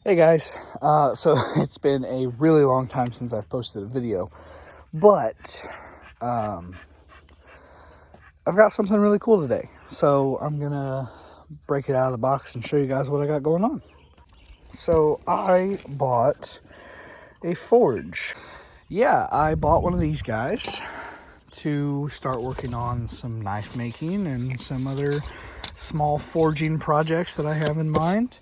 Hey guys, so it's been a really long time since I've posted a video, but I've got something really cool today. So I'm gonna break it out of the box and show you guys what I got going on. So I bought a forge. Yeah, I bought one of these guys to start working on some knife making and some other small forging projects that I have in mind.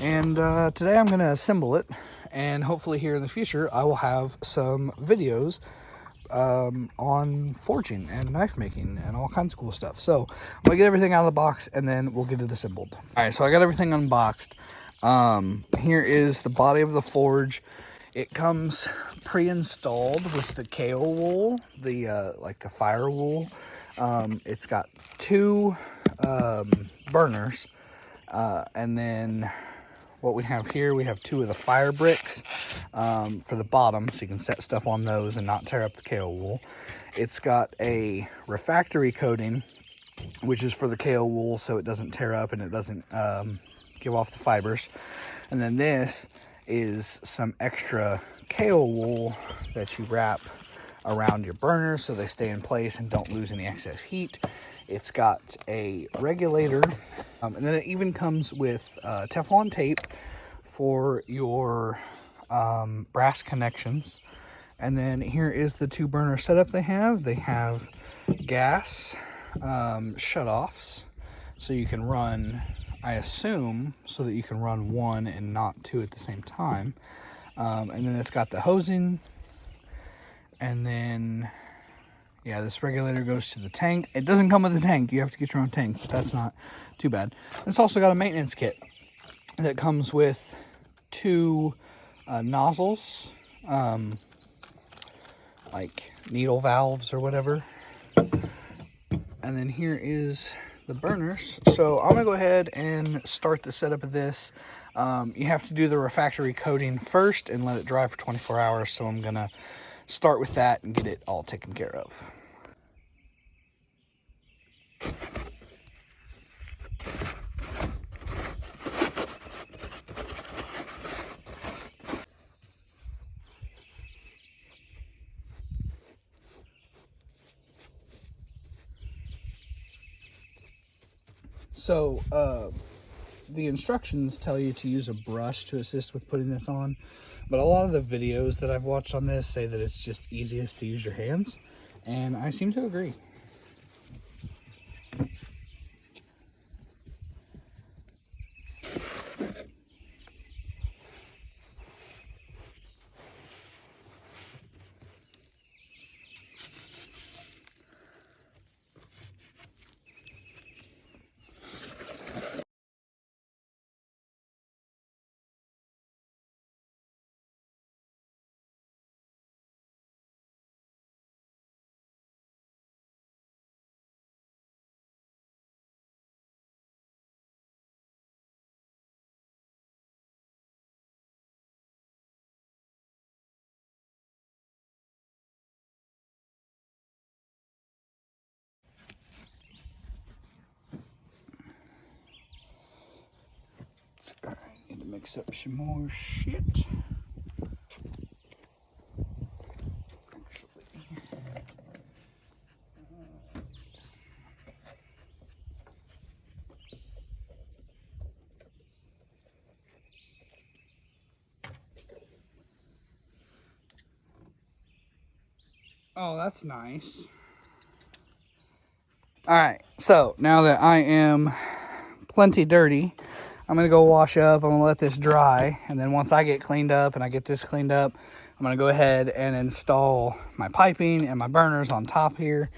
And today I'm going to assemble it, and hopefully here in the future I will have some videos on forging and knife making and all kinds of cool stuff. So I'm going to get everything out of the box and then we'll get it assembled. Alright, so I got everything unboxed. Here is the body of the forge. It comes pre-installed with the KO wool, the like the fire wool. It's got two burners, and then what we have here, we have two of the fire bricks for the bottom, so you can set stuff on those and not tear up the KO wool. It's got a refractory coating, which is for the KO wool so it doesn't tear up and it doesn't give off the fibers. And then this is some extra KO wool that you wrap around your burners so they stay in place and don't lose any excess heat. It's got a regulator, and then it even comes with Teflon tape for your brass connections. And then here is the two burner setup they have. They have gas shutoffs, so you can run, I assume, so that you can run one and not two at the same time. And then it's got the hosing, and then yeah, this regulator goes to the tank. It doesn't come with a tank. You have to get your own tank, but that's not too bad. It's also got a maintenance kit that comes with two nozzles, like needle valves or whatever. And then here is the burners. So I'm gonna go ahead and start the setup of this. You have to do the refractory coating first and let it dry for 24 hours. So I'm gonna start with that and get it all taken care of. So the instructions tell you to use a brush to assist with putting this on, but a lot of the videos that I've watched on this say that it's just easiest to use your hands, and I seem to agree. All right, need to mix up some more shit. Oh, that's nice. All right, so now that I am plenty dirty, I'm gonna go wash up. I'm gonna let this dry, and then once I get cleaned up and I get this cleaned up, I'm gonna go ahead and install my piping and my burners on top here.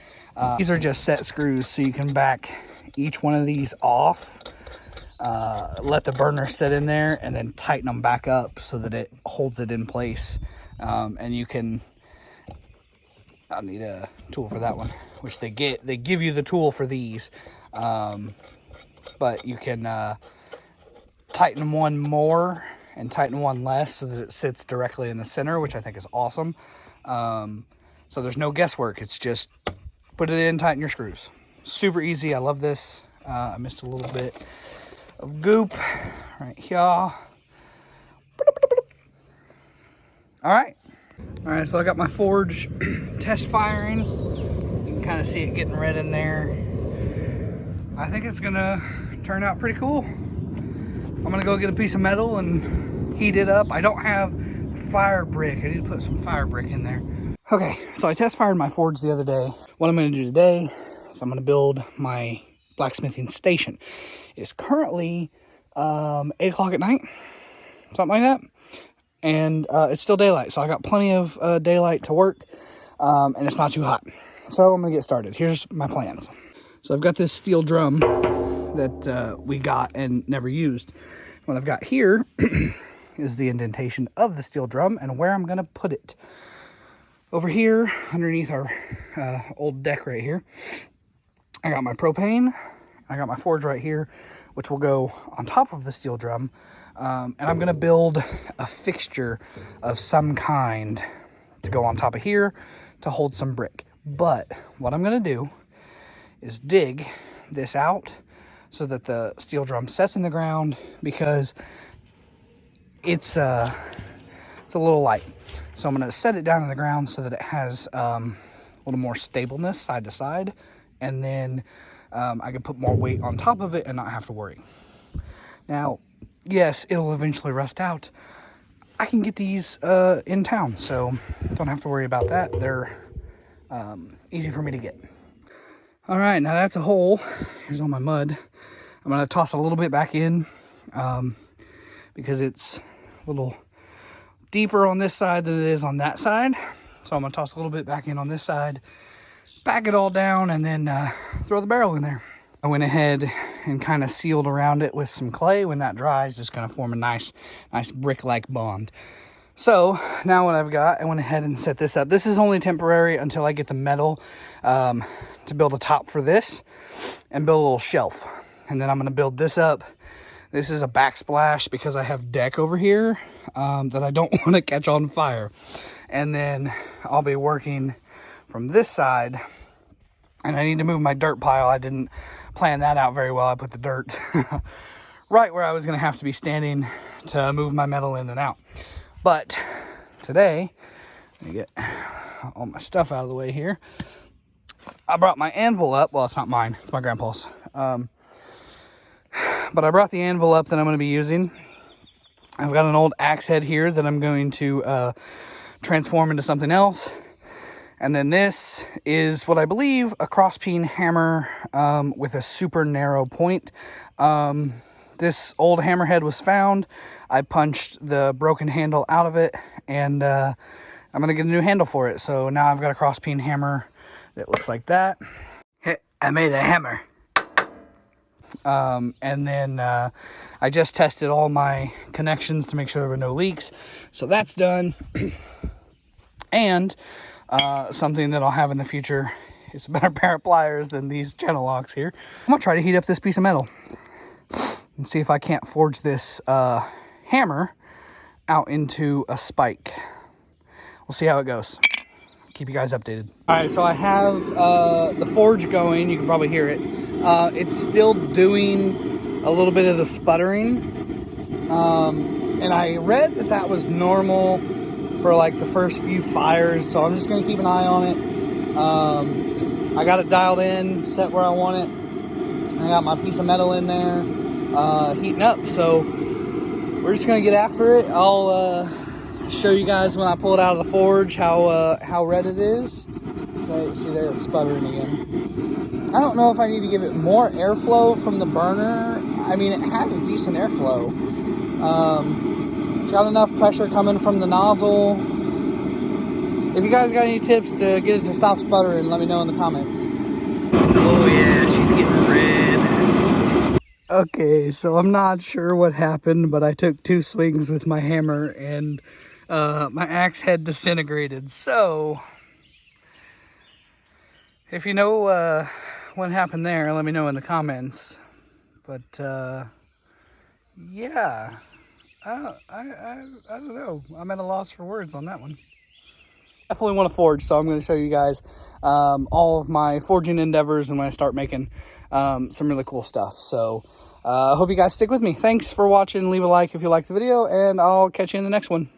These are just set screws, so you can back each one of these off, let the burner sit in there, and then tighten them back up so that it holds it in place. And you can, I need a tool for that one, which they give you the tool for these, but you can tighten one more and tighten one less so that it sits directly in the center, which I think is awesome. So there's no guesswork. It's just put it in, tighten your screws. Super easy. I love this. I missed a little bit of goop right here. All right, so I got my forge test firing. You can kind of see it getting red in there. I think it's gonna turn out pretty cool. I'm gonna go get a piece of metal and heat it up. I don't have fire brick. I need to put some fire brick in there. Okay, so I test fired my forge the other day. What I'm gonna do today is I'm gonna build my blacksmithing station. It's currently 8 o'clock at night, something like that. And it's still daylight, so I got plenty of daylight to work, and it's not too hot. So I'm gonna get started. Here's my plans. So I've got this steel drum that we got and never used. What I've got here is the indentation of the steel drum and where I'm gonna put it. Over here, underneath our old deck right here, I got my propane. I got my forge right here, which will go on top of the steel drum. And I'm gonna build a fixture of some kind to go on top of here to hold some brick. But what I'm gonna do is dig this out so that the steel drum sets in the ground, because it's a little light. So I'm gonna set it down in the ground so that it has a little more stableness side to side, and then I can put more weight on top of it and not have to worry. Now, yes, it'll eventually rust out. I can get these in town, so don't have to worry about that. They're easy for me to get. All right, now that's a hole. Here's all my mud. I'm gonna toss a little bit back in because it's a little deeper on this side than it is on that side. So I'm gonna toss a little bit back in on this side, back it all down, and then throw the barrel in there. I went ahead and kind of sealed around it with some clay. When that dries, it's gonna form a nice brick-like bond. So now what I've got, I went ahead and set this up. This is only temporary until I get the metal to build a top for this and build a little shelf. And then I'm gonna build this up. This is a backsplash because I have deck over here that I don't want to catch on fire. And then I'll be working from this side, and I need to move my dirt pile. I didn't plan that out very well. I put the dirt right where I was gonna have to be standing to move my metal in and out. But today, let me get all my stuff out of the way here. I brought my anvil up. Well, it's not mine, it's my grandpa's. But I brought the anvil up that I'm going to be using. I've got an old axe head here that I'm going to transform into something else. And then this is what I believe a cross-peen hammer with a super narrow point. This old hammerhead was found. I punched the broken handle out of it, and I'm going to get a new handle for it. So now I've got a cross-peen hammer that looks like that. Hey, I made a hammer. And then I just tested all my connections to make sure there were no leaks. So that's done. And something that I'll have in the future is a better pair of pliers than these channel locks here. I'm going to try to heat up this piece of metal and see if I can't forge this hammer out into a spike. We'll see how it goes. Keep you guys updated. All right, so I have the forge going. You can probably hear it. It's still doing a little bit of the sputtering. And I read that that was normal for like the first few fires. So I'm just gonna keep an eye on it. I got it dialed in, set where I want it. I got my piece of metal in there, heating up. So we're just gonna get after it. I'll show you guys when I pull it out of the forge how red it is. So see there, it's sputtering again. I don't know if I need to give it more airflow from the burner. I mean, it has decent airflow. It's got enough pressure coming from the nozzle. If you guys got any tips to get it to stop sputtering, let me know in the comments. Oh yeah, she's getting red. Okay, so I'm not sure what happened, but I took 2 swings with my hammer and my axe head disintegrated. So if you know what happened there, let me know in the comments. But yeah, I don't know. I'm at a loss for words on that one. Definitely want to forge, so I'm going to show you guys all of my forging endeavors and when I start making some really cool stuff. So I hope you guys stick with me. Thanks for watching. Leave a like if you liked the video, and I'll catch you in the next one.